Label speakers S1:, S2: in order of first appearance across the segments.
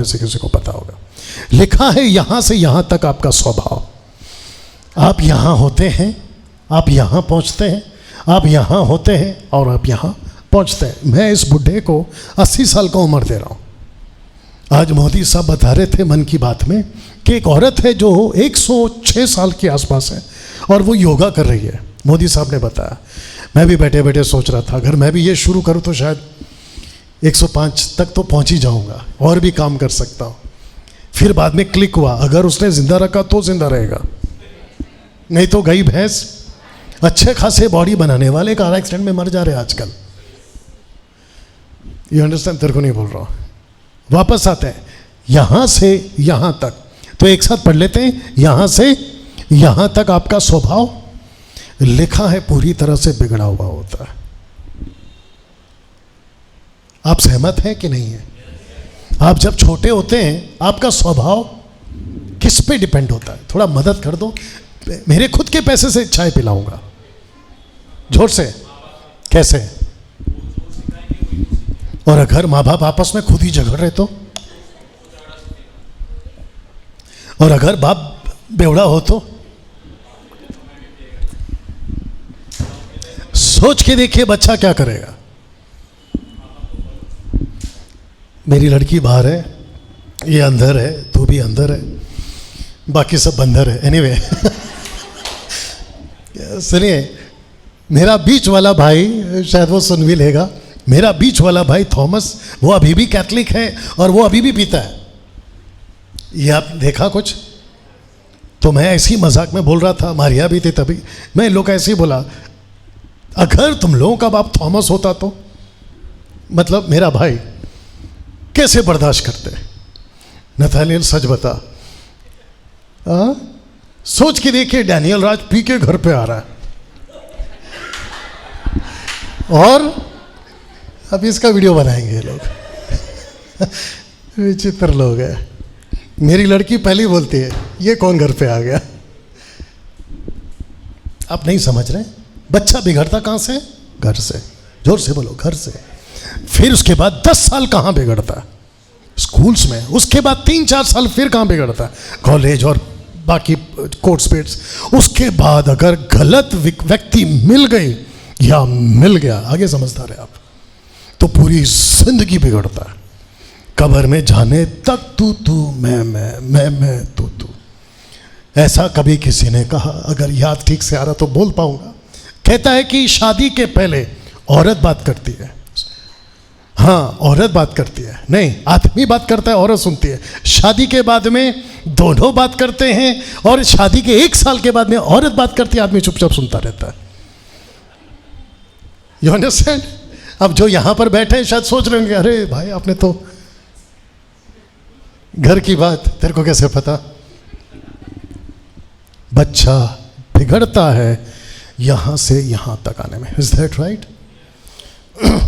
S1: से किसी को पता होगा। लिखा है यहां से यहां तक आपका स्वभाव। आप यहां होते हैं, आप यहां पहुंचते हैं, आप यहां होते हैं और आप यहां पहुंचते हैं। मैं इस बुढ़े को 80 साल का उम्र दे रहा हूं। आज मोदी साहब बता रहे थे मन की बात में कि एक औरत है जो 106 साल के आसपास है और वो योगा कर रही है। मोदी साहब ने बताया। मैं भी बैठे बैठे सोच रहा था अगर मैं भी ये शुरू करूं तो शायद 105 तक तो पहुंच ही जाऊंगा और भी काम कर सकता हूं। फिर बाद में क्लिक हुआ अगर उसने जिंदा रखा तो जिंदा रहेगा, नहीं तो गई भैंस। अच्छे खासे बॉडी बनाने वाले कार एक्सीडेंट में मर जा रहे हैं आजकल। You understand? तेरे को नहीं बोल रहा हूं। वापस आते हैं यहां से यहां तक, तो एक साथ पढ़ लेते हैं। यहां से यहां तक आपका स्वभाव लिखा है पूरी तरह से बिगड़ा हुआ होता है। आप सहमत हैं कि नहीं है? आप जब छोटे होते हैं आपका स्वभाव किस पे डिपेंड होता है? थोड़ा मदद कर दो। मेरे खुद के पैसे से चाय पिलाऊंगा, जोर से। कैसे? और अगर माँ बाप आपस में खुद ही झगड़ रहे तो? और अगर बाप बेवड़ा हो तो? सोच के देखिए बच्चा क्या करेगा। मेरी लड़की बाहर है, ये अंदर है, तू भी अंदर है, बाकी सब बंदर है। एनीवे सुनिए, मेरा बीच वाला भाई, शायद वो सुन भी लेगा, मेरा बीच वाला भाई थॉमस, वो अभी भी कैथलिक है और वो अभी भी पीता है। ये आप देखा कुछ? तो मैं ऐसी मजाक में बोल रहा था, मारिया भी थी तभी, मैं लोग ऐसे ही बोला अगर तुम लोगों का बाप थॉमस होता तो, मतलब मेरा भाई, कैसे बर्दाश्त करते? नथानियल सच बता। सोच के देखिए, डैनियल राज पी के घर पे आ रहा है और अब इसका वीडियो बनाएंगे लोग। विचित्र लोग हैं। मेरी लड़की पहले बोलती है ये कौन घर पे आ गया। आप नहीं समझ रहे? बच्चा बिगड़ता कहां से? घर से। जोर से बोलो, घर से। फिर उसके बाद 10 साल कहां बिगड़ता है? स्कूल्स में। उसके बाद 3-4 साल फिर कहां बिगड़ता है? कॉलेज और बाकी कोर्ट स्पेट्स। उसके बाद अगर गलत व्यक्ति मिल गई या मिल गया, आगे समझदार है आप, तो पूरी जिंदगी बिगड़ता है। कब्र में जाने तक तू तू मैं तू तू। ऐसा कभी किसी ने कहा, अगर याद ठीक से आ रहा तो बोल पाऊंगा। कहता है कि शादी के पहले औरत बात करती है। हाँ, औरत बात करती है, नहीं आदमी बात करता है, औरत सुनती है। शादी के बाद में दोनों बात करते हैं और शादी के 1 साल के बाद में औरत बात करती है, आदमी चुपचाप सुनता रहता है। You understand? अब जो यहां पर बैठे हैं शायद सोच रहे होंगे अरे भाई आपने तो घर की बात, तेरे को कैसे पता? बच्चा बिगड़ता है यहां से यहां तक आने में। Is that right?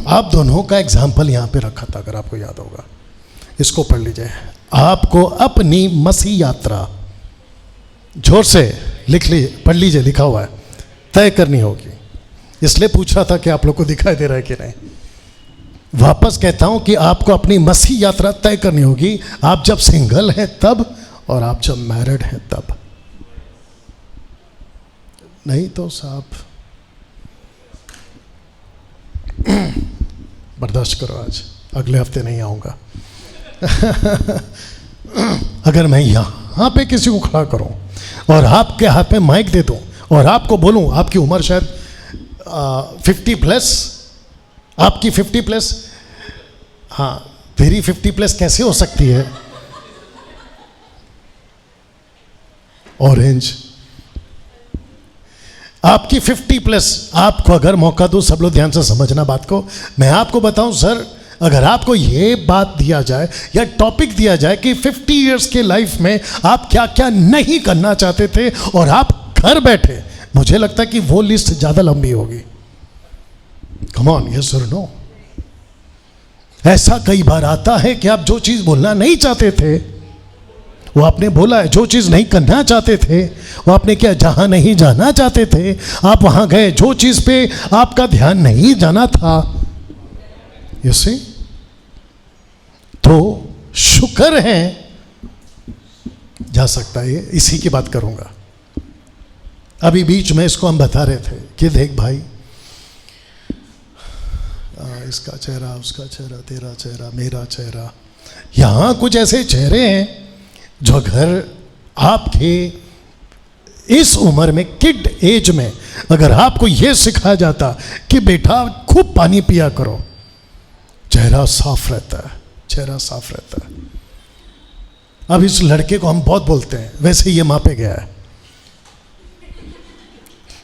S1: आप दोनों का एग्जाम्पल यहां पे रखा था, अगर आपको याद होगा। इसको पढ़ लीजिए। आपको अपनी मसीह यात्रा, जोर से लिख लीजिए, पढ़ लीजिए, लिखा हुआ है, तय करनी होगी। इसलिए पूछ रहा था कि आप लोग को दिखाई दे रहा है कि नहीं। वापस कहता हूं कि आपको अपनी मसीह यात्रा तय करनी होगी। आप जब सिंगल हैं तब, और आप जब मैरिड हैं तब। नहीं तो साहब बर्दाश्त करो, आज अगले हफ्ते नहीं आऊंगा। अगर मैं यहां पे किसी को खड़ा करूं और आपके हाथ में माइक दे दूं और आपको बोलूं आपकी उम्र शायद 50+, आपकी 50+, हाँ तेरी 50+ कैसे हो सकती है? ऑरेंज। आपकी 50+, आपको अगर मौका दो, सब लोग ध्यान से समझना बात को। मैं आपको बताऊं सर, अगर आपको ये बात दिया जाए या टॉपिक दिया जाए कि 50 इयर्स के लाइफ में आप क्या क्या नहीं करना चाहते थे और आप घर बैठे, मुझे लगता है कि वो लिस्ट ज्यादा लंबी होगी। कम ऑन, यस और नो? ऐसा कई बार आता है कि आप जो चीज बोलना नहीं चाहते थे वो आपने बोला है, जो चीज नहीं करना चाहते थे वो आपने किया, जहां नहीं जाना चाहते थे आप वहां गए, जो चीज पे आपका ध्यान नहीं जाना था। You see? तो शुक्र है, जा सकता है ये, इसी की बात करूंगा। अभी बीच में इसको हम बता रहे थे कि देख भाई, इसका चेहरा, उसका चेहरा, तेरा चेहरा, मेरा चेहरा, यहां कुछ ऐसे चेहरे हैं जो अगर आपके इस उम्र में, किड एज में, अगर आपको यह सिखाया जाता कि बेटा खूब पानी पिया करो, चेहरा साफ रहता है, चेहरा साफ रहता है। अब इस लड़के को हम बहुत बोलते हैं, वैसे ये मापे गया है,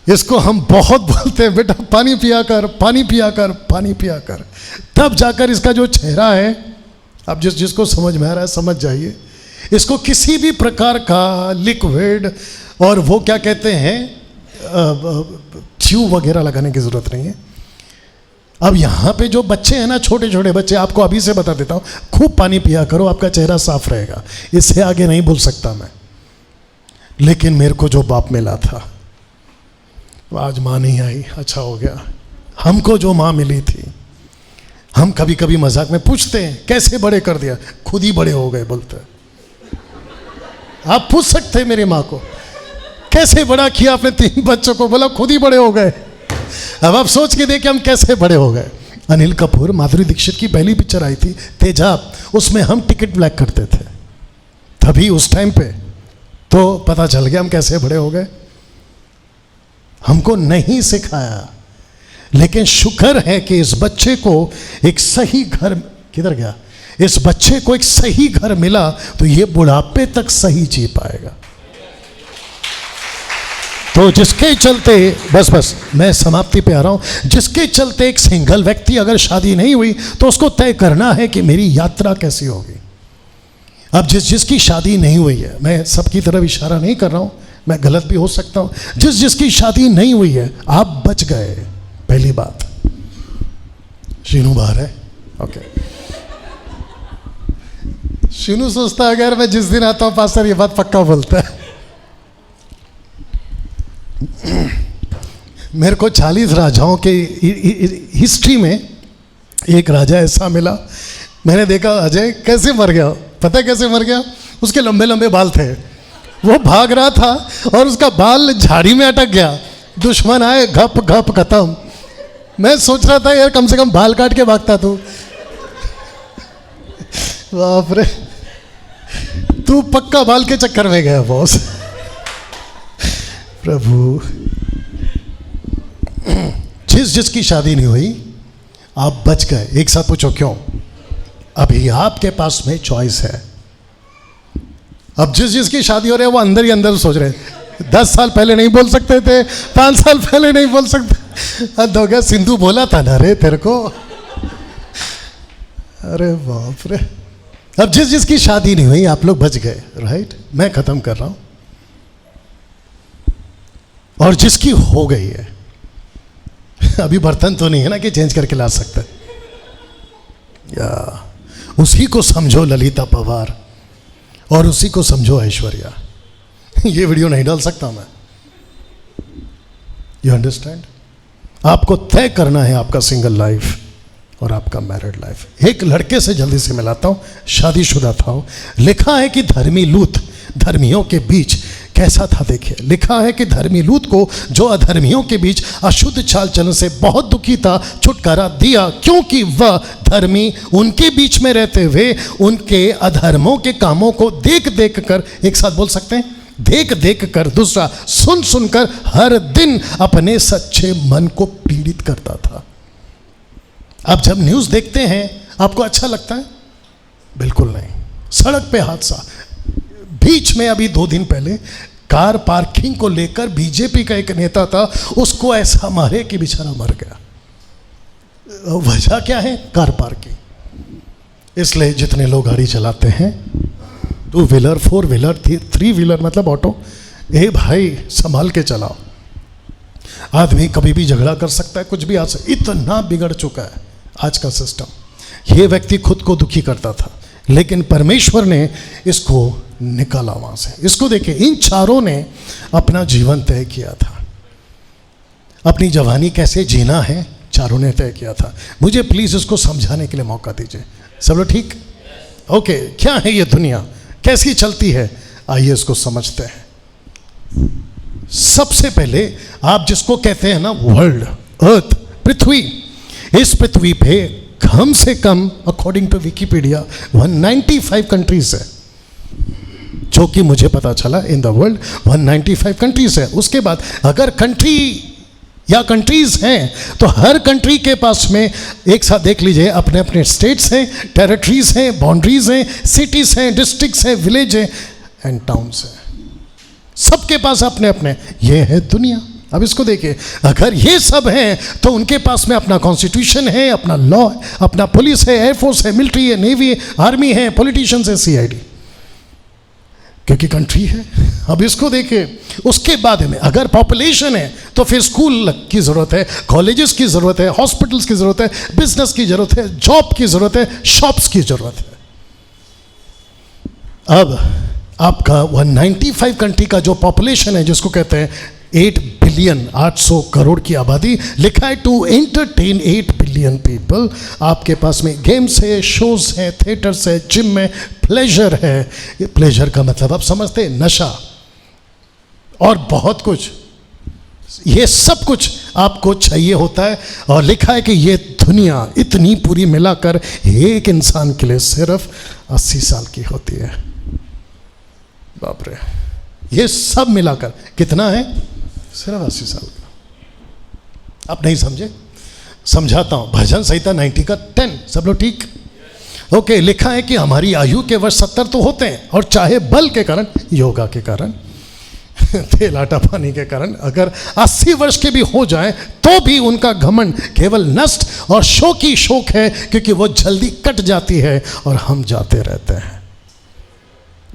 S1: इसको हम बहुत बोलते हैं, बेटा पानी पिया कर, पानी पिया कर, पानी पिया कर, तब जाकर इसका जो चेहरा है, अब जिसको समझ में आ रहा है समझ जाइए, इसको किसी भी प्रकार का लिक्विड और वो क्या कहते हैं ट्यूब वगैरह लगाने की ज़रूरत नहीं है। अब यहाँ पे जो बच्चे हैं ना, छोटे छोटे बच्चे, आपको अभी से बता देता हूँ, खूब पानी पिया करो, आपका चेहरा साफ रहेगा। इससे आगे नहीं बोल सकता मैं। लेकिन मेरे को जो बाप मिला था, आज माँ नहीं आई, अच्छा हो गया। हमको जो माँ मिली थी, हम कभी कभी मजाक में पूछते हैं कैसे बड़े कर दिया, खुद ही बड़े हो गए बोलते हैं। आप पूछ सकते हैं मेरी माँ को, कैसे बड़ा किया आपने 3 बच्चों को, बोला खुद ही बड़े हो गए। अब आप सोच के देखिए हम कैसे बड़े हो गए। अनिल कपूर, माधुरी दीक्षित की पहली पिक्चर आई थी तेजाब, उसमें हम टिकट ब्लैक करते थे, तभी उस टाइम पे तो पता चल गया हम कैसे बड़े हो गए। हमको नहीं सिखाया, लेकिन शुक्र है कि इस बच्चे को एक सही घर, किधर गया, इस बच्चे को एक सही घर मिला, तो ये बुढ़ापे तक सही जी पाएगा। तो जिसके चलते, बस मैं समाप्ति पे आ रहा हूं, जिसके चलते एक सिंगल व्यक्ति अगर शादी नहीं हुई तो उसको तय करना है कि मेरी यात्रा कैसी होगी। अब जिसकी शादी नहीं हुई है, मैं सबकी तरफ इशारा नहीं कर रहा हूं, मैं गलत भी हो सकता हूं, जिसकी शादी नहीं हुई है, आप बच गए। पहली बात, शीनू बाहर है, ओके। शीनू सोचता है अगर मैं जिस दिन आता हूं पास्टर ये बात पक्का बोलता है। मेरे को 40 राजाओं के हिस्ट्री में एक राजा ऐसा मिला, मैंने देखा अजय कैसे मर गया, पता है कैसे मर गया? उसके लंबे लंबे बाल थे, वो भाग रहा था और उसका बाल झाड़ी में अटक गया, दुश्मन आए, घप घप खत्म। मैं सोच रहा था यार कम से कम बाल काट के भागता तू। बाप रे, तू पक्का बाल के चक्कर में गया बॉस। प्रभु, जिसकी शादी नहीं हुई आप बच गए। एक साथ पूछो क्यों? अभी आपके पास में चॉइस है। अब जिसकी शादी हो रही है वो अंदर ही अंदर सोच रहे, 10 साल पहले नहीं बोल सकते थे, 5 साल पहले नहीं बोल सकते। हद हो गया, सिंधु बोला था ना रे तेरे को। अरे बाप रे। अब जिसकी शादी नहीं हुई आप लोग बच गए, राइट? मैं खत्म कर रहा हूं। और जिसकी हो गई है, अभी बर्तन तो नहीं है ना कि चेंज करके ला सकते, या उसी को समझो ललिता पवार और उसी को समझो ऐश्वर्या। ये वीडियो नहीं डाल सकता मैं, यू अंडरस्टैंड? आपको तय करना है आपका सिंगल लाइफ और आपका मैरिड लाइफ। एक लड़के से जल्दी से मिलाता हूं, शादीशुदा था वो। लिखा है कि धर्मी लूत धर्मियों के बीच कैसा था, देखिए। लिखा है कि धर्मी लूत को जो अधर्मियों के बीच अशुद्ध चाल चलन से बहुत दुखी था, छुटकारा दिया, क्योंकि वह धर्मी उनके बीच में रहते हुए उनके अधर्मों के कामों को देख देख कर, एक साथ बोल सकते हैं, देख देख कर, दूसरा सुन सुनकर हर दिन अपने सच्चे मन को पीड़ित करता था। आप जब न्यूज़ देखते हैं आपको अच्छा लगता है? बिल्कुल नहीं। सड़क पे हादसा, बीच में अभी 2 दिन पहले कार पार्किंग को लेकर बीजेपी का एक नेता था, उसको ऐसा मारे कि बेचारा मर गया। वजह क्या है? Car parking. इसलिए जितने लोग गाड़ी चलाते हैं, 2 व्हीलर, 4 व्हीलर, 3 व्हीलर मतलब ऑटो, ए भाई संभाल के चलाओ। आदमी कभी भी झगड़ा कर सकता है, कुछ भी आ सकता। इतना बिगड़ चुका है आज का सिस्टम। ये व्यक्ति खुद को दुखी करता था, लेकिन परमेश्वर ने इसको निकाला वहां से। इसको देखिए, इन चारों ने अपना जीवन तय किया था। अपनी जवानी कैसे जीना है चारों ने तय किया था। मुझे प्लीज इसको समझाने के लिए मौका दीजिए। सब लोग ठीक? ओके, क्या है ये दुनिया, कैसी चलती है, आइए इसको समझते हैं। सबसे पहले आप जिसको कहते हैं ना वर्ल्ड, अर्थ, पृथ्वी, इस पृथ्वी पे कम से कम अकॉर्डिंग टू विकिपीडिया 195 कंट्रीज है, जो कि मुझे पता चला इन द वर्ल्ड 195 कंट्रीज है। उसके बाद अगर कंट्री या कंट्रीज हैं तो हर कंट्री के पास में एक साथ देख लीजिए अपने अपने स्टेट्स हैं, टेरिटरीज हैं, बाउंड्रीज हैं, सिटीज हैं, डिस्ट्रिक्ट्स हैं, विलेज हैं एंड टाउन्स हैं, सबके पास अपने अपने। ये है दुनिया। अब इसको देखिए, अगर ये सब हैं तो उनके पास में अपना कॉन्स्टिट्यूशन है, अपना लॉ है, अपना पुलिस है, एयरफोर्स है, मिलिट्री है, नेवी है, आर्मी है, पॉलिटिशियंस है, सीआईडी, क्योंकि कंट्री है। अब इसको देखिए, उसके बाद में अगर पॉपुलेशन है तो फिर स्कूल की ज़रूरत है, कॉलेजेस की ज़रूरत है, हॉस्पिटल्स की ज़रूरत है, बिजनेस की ज़रूरत है, जॉब की ज़रूरत है, शॉप्स की ज़रूरत है। अब आपका 195 कंट्री का जो पॉपुलेशन है, जिसको कहते हैं 8 बिलियन, 800 करोड़ की आबादी, लिखा है टू एंटरटेन 8 बिलियन पीपल। आपके पास में गेम्स है, शोज है, थिएटर्स है, जिम है, प्लेजर है। प्लेजर का मतलब आप समझते हैं, नशा और बहुत कुछ, ये सब कुछ आपको चाहिए होता है। और लिखा है कि ये दुनिया इतनी पूरी मिलाकर एक इंसान के लिए सिर्फ 80 साल की होती है। बाप रे, ये सब मिलाकर कितना है? सिर्फ 80 साल का। आप नहीं समझे? समझाता हूं। भजन संहिता 90 का 10, सब लोग ठीक? ओके, लिखा है कि हमारी आयु के वर्ष 70 तो होते हैं, और चाहे बल के कारण, योगा के कारण, तेल आटा पानी के कारण अगर 80 वर्ष के भी हो जाए तो भी उनका घमंड केवल नष्ट और शोक ही शोक है, क्योंकि वो जल्दी कट जाती है और हम जाते रहते हैं।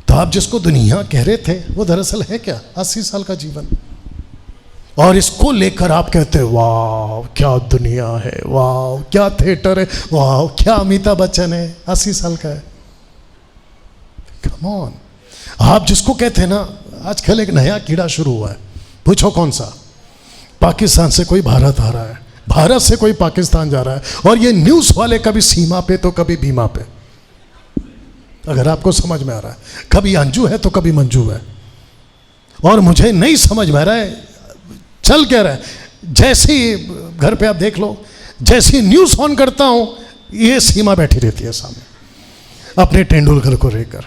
S1: तो आप जिसको दुनिया कह रहे थे वो दरअसल है क्या? 80 साल का जीवन। और इसको लेकर आप कहते हैं वाह क्या दुनिया है, वाह क्या थिएटर है, वाह क्या अमिताभ बच्चन है, 80 साल का है। Come on. आप जिसको कहते हैं ना, आजकल एक नया कीड़ा शुरू हुआ है, पूछो कौन सा? पाकिस्तान से कोई भारत आ रहा है, भारत से कोई पाकिस्तान जा रहा है, और ये न्यूज़ वाले कभी सीमा पे तो कभी बीमा पे। अगर आपको समझ में आ रहा है, कभी अंजू है तो कभी मंजू है, और मुझे नहीं समझ में आ रहा है चल क्या रहा है। जैसे ही घर पे आप देख लो, जैसे न्यूज़ ऑन करता हूं, ये सीमा बैठी रहती है सामने अपने तेंदुलकर को लेकर।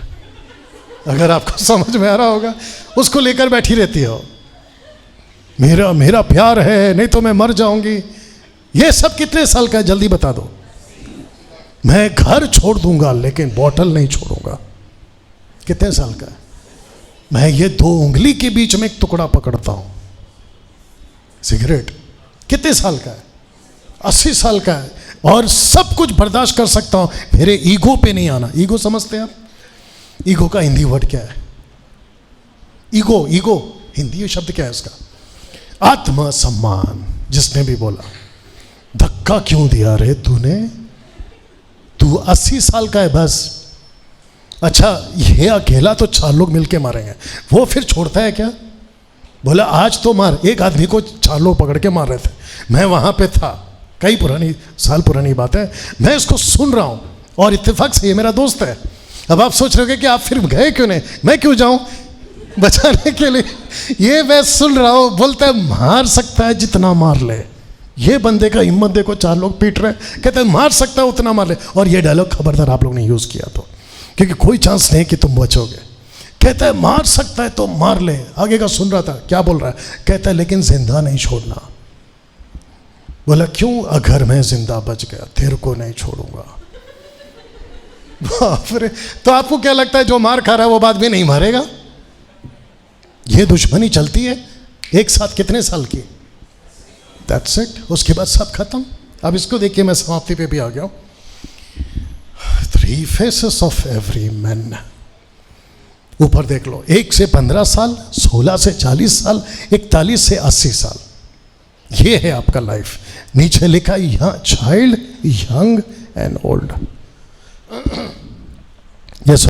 S1: अगर आपको समझ में आ रहा होगा, उसको लेकर बैठी रहती हो, मेरा प्यार है, नहीं तो मैं मर जाऊंगी। ये सब कितने साल का है जल्दी बता दो? मैं घर छोड़ दूंगा लेकिन बॉटल नहीं छोड़ूंगा। कितने साल का है? मैं ये 2 उंगली के बीच में एक टुकड़ा पकड़ता हूं, सिगरेट। कितने साल का है? 80 साल का है, और सब कुछ बर्दाश्त कर सकता हूं, मेरे ईगो पे नहीं आना। ईगो समझते हैं आप? ईगो का हिंदी वर्ड क्या है? ईगो, ईगो हिंदी शब्द क्या है उसका? आत्मसम्मान। जिसने भी बोला धक्का क्यों दिया रे तूने, तू 80 साल का है बस। अच्छा, ये अकेला तो 4 लोग मिलके मारेंगे, वो फिर छोड़ता है क्या? बोला आज तो मार। एक आदमी को 4 लोग पकड़ के मार रहे थे, मैं वहां पे था, कई साल पुरानी बात है, मैं इसको सुन रहा हूं, और इत्तेफाक से ये मेरा दोस्त है। अब आप सोच रहे हो कि आप फिर गए क्यों नहीं? मैं क्यों जाऊं बचाने के लिए? ये मैं सुन रहा हूं, बोलता है मार सकता है जितना मार ले। ये बंदे का हिम्मत देखो, 4 लोग पीट रहे, कहते हैं मार सकता है उतना मार ले। और ये डायलॉग खबरदार आप लोग ने यूज किया तो, क्योंकि कोई चांस नहीं कि तुम बचोगे। कहता है मार सकता है तो मार ले। आगे का सुन रहा था, क्या बोल रहा है? कहता है लेकिन जिंदा नहीं छोड़ना। बोला क्यों? अगर मैं जिंदा बच गया तेरे को नहीं छोड़ूंगा। बाप रे। तो आपको क्या लगता है जो मार खा रहा है वो बाद में नहीं मारेगा? ये दुश्मनी चलती है एक साथ कितने साल की? That's it. उसके बाद सब खत्म। अब इसको देखिए, मैं समाप्ति पे भी आ गया। 3 faces ऑफ एवरी मैन। ऊपर देख लो, 1 से 15 साल, 16 से 40 साल, 41 से 80 साल, ये है आपका लाइफ। नीचे लिखा चाइल्ड, यंग एंड ओल्ड।